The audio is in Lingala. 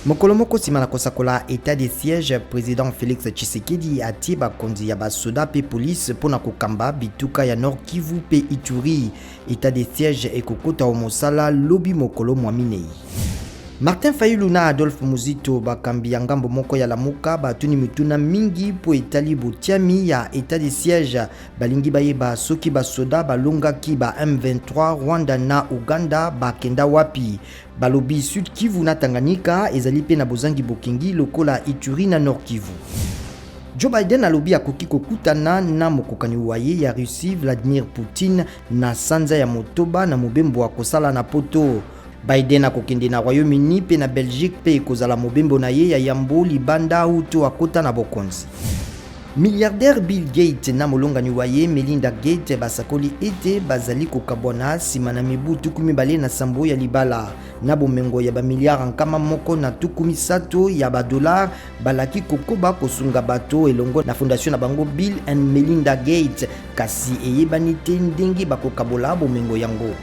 Mokolomoko nsima na kosakola état de siège, président Félix Tshisekedi atie bakonzi ya basoda pe police mpona kokamba bituka ya Nord Kivu pe Ituri. État de siège ekokota o mosala lobi mokolo mwa minei. Martin Fayulu na Adolphe Muzito bakambi ya ngambo moko ya lamuka batuni mituna mingi po etali botiami ya état de siège. Balingi bayeba soki basoda balongaki ba M23 Rwanda na Uganda bakenda wapi. Balobi Sud Kivu na Tanganyika ezali pe na bozangi bokingi lokola Ituri na Nord Kivu. Joe Biden alobi akoki kokutana na mokokani waye ya Russie Vladimir Poutine na sanza ya motoba na mobembo wa kosala na poto. Biden akokende na Royaume-Uni pe na Belgique pe kozala mobembo na ye ya yambo libanda uto akota na bokonzi. Milliardaire Bill Gates na molongani waye Melinda Gates basakoli ete bazali kokabwana nsima na mibu tukumi bale na sambo ya libala na bomengo ya bamiliara nkama moko na tukumi sato ya badolar balaki kokoba kosunga bato elongo na fondation na bango Bill and Melinda Gates kasi eyebani te ndenge bakokabola bomengo yango.